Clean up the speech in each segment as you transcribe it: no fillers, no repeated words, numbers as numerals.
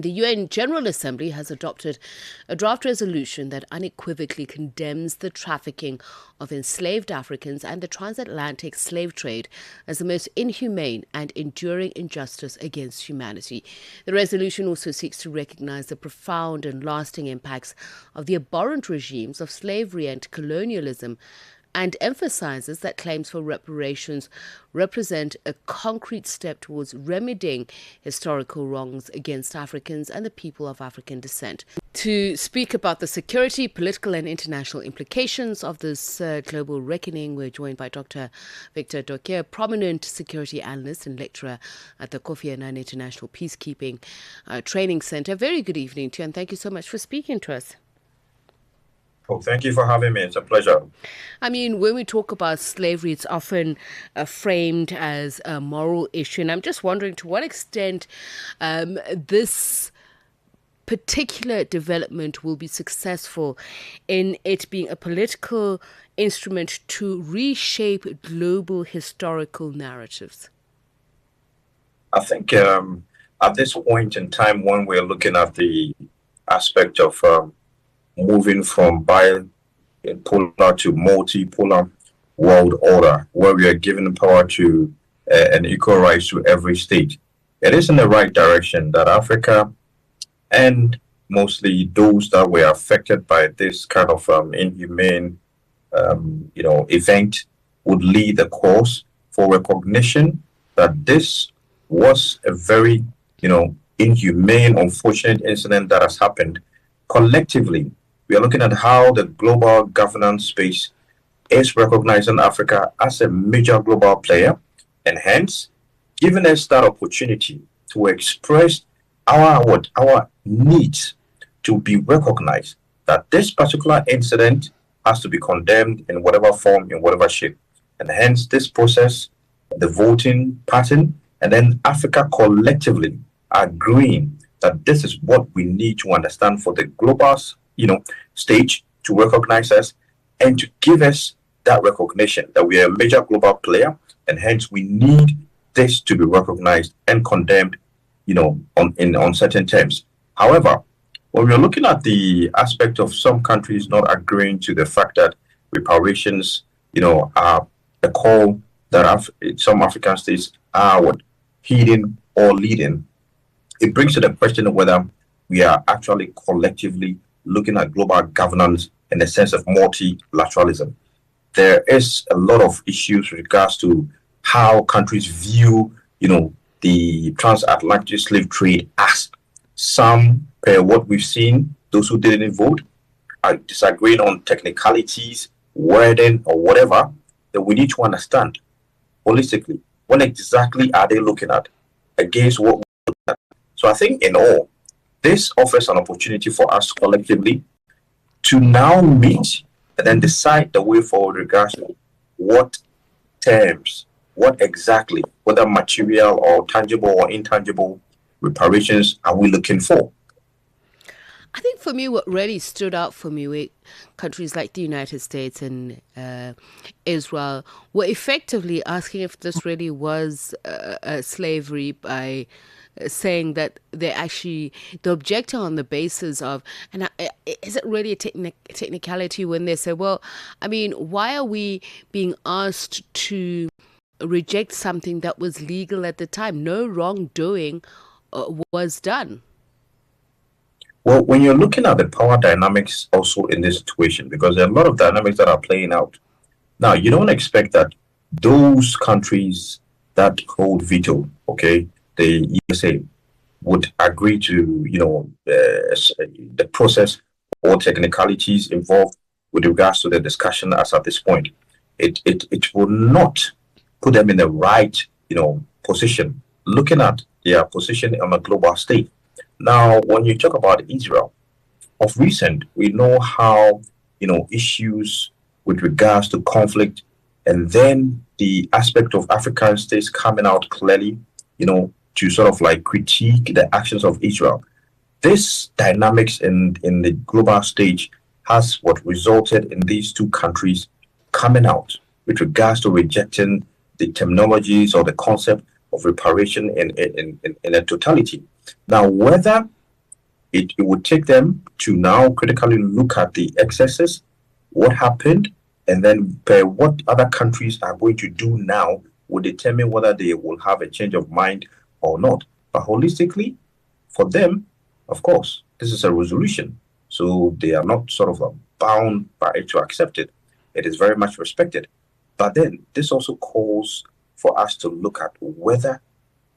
The UN General Assembly has adopted a draft resolution that unequivocally condemns the trafficking of enslaved Africans and the transatlantic slave trade as the most inhumane and enduring injustice against humanity. The resolution also seeks to recognize the profound and lasting impacts of the abhorrent regimes of slavery and colonialism, and emphasizes that claims for reparations represent a concrete step towards remedying historical wrongs against Africans and the people of African descent. To speak about the security, political and international implications of this global reckoning, we're joined by Dr Victor Doke, a prominent security analyst and lecturer at the Kofi Annan International Peacekeeping Training Center. Very good evening to you, and thank you so much for speaking to us. Oh, thank you for having me. It's a pleasure. I mean, when we talk about slavery, it's often framed as a moral issue. And I'm just wondering to what extent this particular development will be successful in it being a political instrument to reshape global historical narratives. I think at this point in time, when we're looking at the aspect of moving from bipolar to multipolar world order, where we are giving power to and equal rights to every state, it is in the right direction that Africa and mostly those that were affected by this kind of inhumane, event would lead the course for recognition that this was a very, inhumane, unfortunate incident that has happened. Collectively, we are looking at how the global governance space is recognizing Africa as a major global player, and hence giving us that opportunity to express our needs to be recognized, that this particular incident has to be condemned in whatever form, in whatever shape. And hence this process, the voting pattern, and then Africa collectively agreeing that this is what we need to understand for the global stage to recognize us and to give us that recognition that we are a major global player, and hence we need this to be recognized and condemned, on certain terms. However, when we're looking at the aspect of some countries not agreeing to the fact that reparations, are a call that some African states are heeding or leading, it brings to the question of whether we are actually collectively looking at global governance in the sense of multilateralism. There is a lot of issues with regards to how countries view, the transatlantic slave trade as. Some, per what we've seen, those who didn't vote, are disagreeing on technicalities, wording, or whatever, that we need to understand holistically. What exactly are they looking at against what we're looking at? So I think in all, this offers an opportunity for us collectively to now meet and then decide the way forward regarding what terms, what exactly, whether material or tangible or intangible reparations are we looking for. I think for me, what really stood out for me with countries like the United States and Israel were effectively asking if this really was slavery by saying that they're actually the objecting on the basis of, and is it really a technicality when they say, well, I mean, why are we being asked to reject something that was legal at the time? No wrongdoing was done. Well, when you're looking at the power dynamics also in this situation, because there are a lot of dynamics that are playing out. Now, you don't expect that those countries that hold veto, the USA, would agree to, the process or technicalities involved with regards to the discussion as at this point. It will not put them in the right, position, looking at their position on a global stage. Now, when you talk about Israel, of recent, we know how, issues with regards to conflict, and then the aspect of African states coming out clearly, to sort of like critique the actions of Israel. This dynamics in the global stage has what resulted in these two countries coming out with regards to rejecting the terminologies or the concept of reparation in a totality. Now, whether it would take them to now critically look at the excesses, what happened, and then what other countries are going to do now will determine whether they will have a change of mind or not. But holistically, for them, of course, this is a resolution. So they are not sort of bound by it to accept it. It is very much respected. But then this also calls for us to look at whether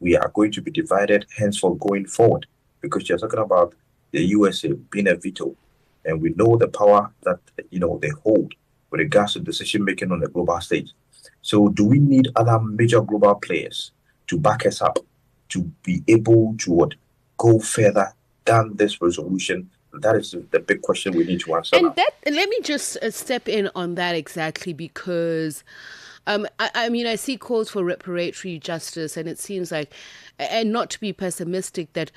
we are going to be divided henceforth going forward, because you're talking about the USA being a veto, and we know the power that they hold with regards to decision making on the global stage. So do we need other major global players to back us up to be able to go further than this resolution? That is the big question we need to answer. And now. Let me just step in on that exactly, because I mean, I see calls for reparatory justice, and it seems like, and not to be pessimistic, that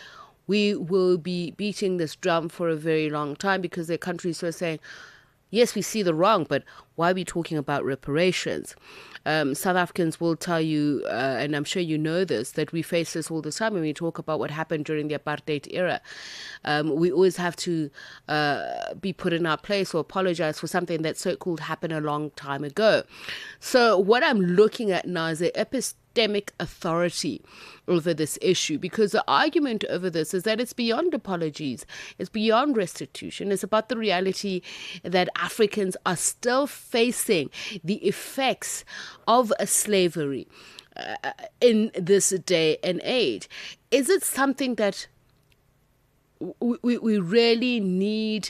we will be beating this drum for a very long time, because there are countries who are saying, yes, we see the wrong, but why are we talking about reparations? South Africans will tell you, and I'm sure you know this, that we face this all the time when we talk about what happened during the apartheid era. We always have to be put in our place or apologize for something that so-called happened a long time ago. So what I'm looking at now is the epistemic authority over this issue, because the argument over this is that it's beyond apologies, it's beyond restitution, it's about the reality that Africans are still facing the effects of slavery in this day and age. Is it something that we really need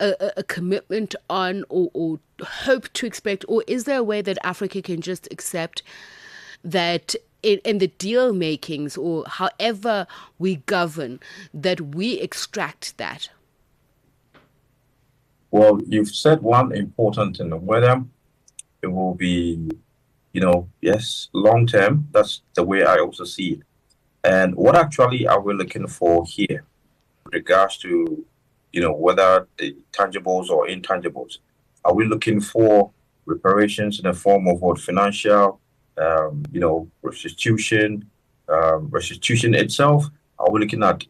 a commitment on, or hope to expect, or is there a way that Africa can just accept that in the deal makings, or however we govern, that we extract that? Well, you've said one important thing, whether it will be, yes, long term. That's the way I also see it. And what actually are we looking for here with regards to, whether the tangibles or intangibles? Are we looking for reparations in the form of what? Financial, restitution, restitution itself? Are we looking at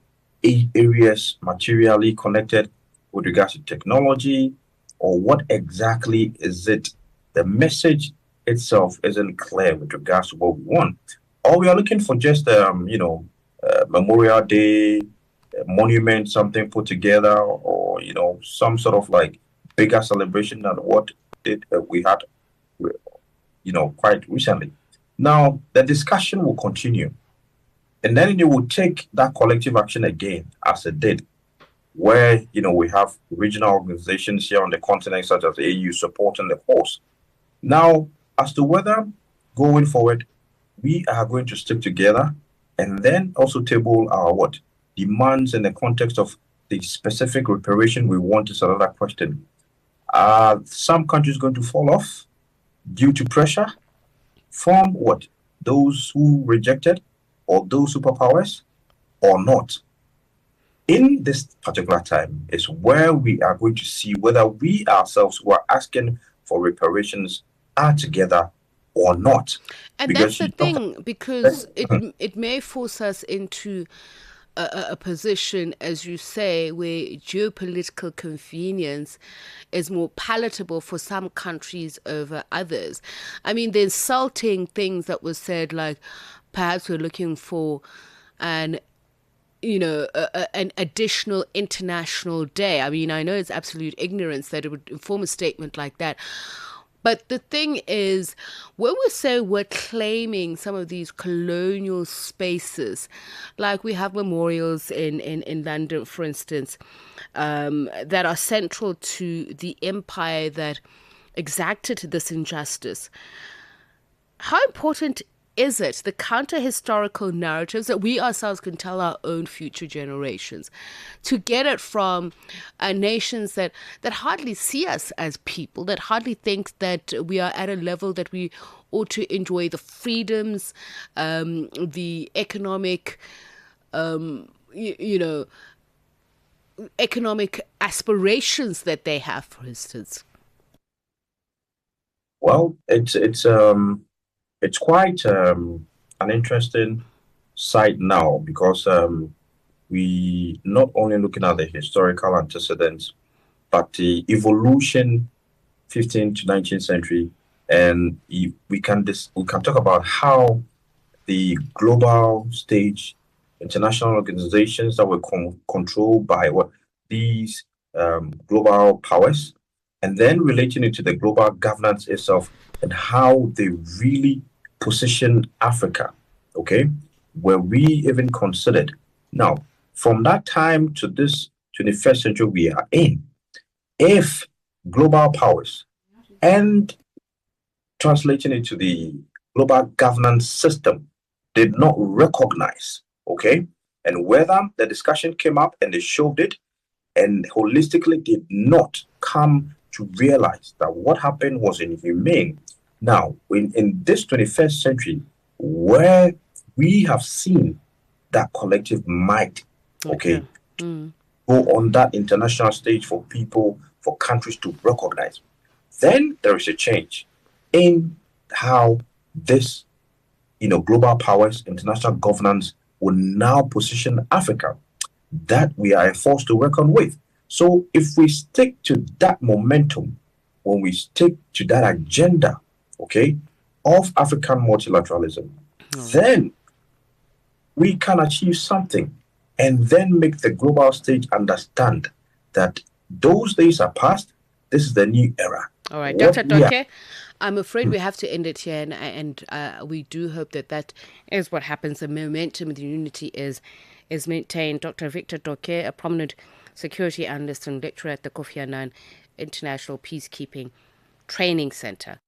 areas materially connected with regards to technology, or what exactly is it? The message itself isn't clear with regards to what we want. Or we are looking for just, Memorial Day, monument, something put together, or, some sort of like bigger celebration than what we had, quite recently. Now, the discussion will continue. And then it will take that collective action again, as it did, where, we have regional organizations here on the continent, such as the AU, supporting the cause. Now, as to whether going forward, we are going to stick together and then also table our demands in the context of the specific reparation we want, is another question. Are some countries going to fall off due to pressure from those who rejected, or those superpowers, or not? In this particular time is where we are going to see whether we ourselves who are asking for reparations are together or not. And because that's the thing, because it may force us into a position, as you say, where geopolitical convenience is more palatable for some countries over others. I mean, the insulting things that were said, like perhaps we're looking for an additional international day. I mean, I know it's absolute ignorance that it would inform a statement like that. But the thing is, when we say we're claiming some of these colonial spaces, like we have memorials in London, for instance, that are central to the empire that exacted this injustice, how important is it, the counter-historical narratives that we ourselves can tell our own future generations, to get it from nations that hardly see us as people, that hardly think that we are at a level that we ought to enjoy the freedoms, the economic, economic aspirations that they have, for instance? Well, it's quite an interesting sight now, because we not only looking at the historical antecedents, but the evolution 15th to 19th century, and we can talk about how the global stage, international organizations that were controlled by these global powers, and then relating it to the global governance itself and how they really position Africa, okay, where we even considered. Now, from that time to this 21st century we are in, if global powers and translating it to the global governance system did not recognize, okay, and whether the discussion came up and they showed it and holistically did not come to realize that what happened was inhumane. Now, in this 21st century, where we have seen that collective might, okay, go on that international stage for people, for countries to recognize, then there is a change in how this, global powers, international governance will now position Africa, that we are a force to reckon with. So if we stick to that momentum, when we stick to that agenda, okay, of African multilateralism, then we can achieve something and then make the global stage understand that those days are past. This is the new era. All right, Dr. Doke, I'm afraid we have to end it here, and we do hope that is what happens. The momentum, the unity is maintained. Dr. Victor Doke, a prominent security analyst and lecturer at the Kofi Annan International Peacekeeping Training Center.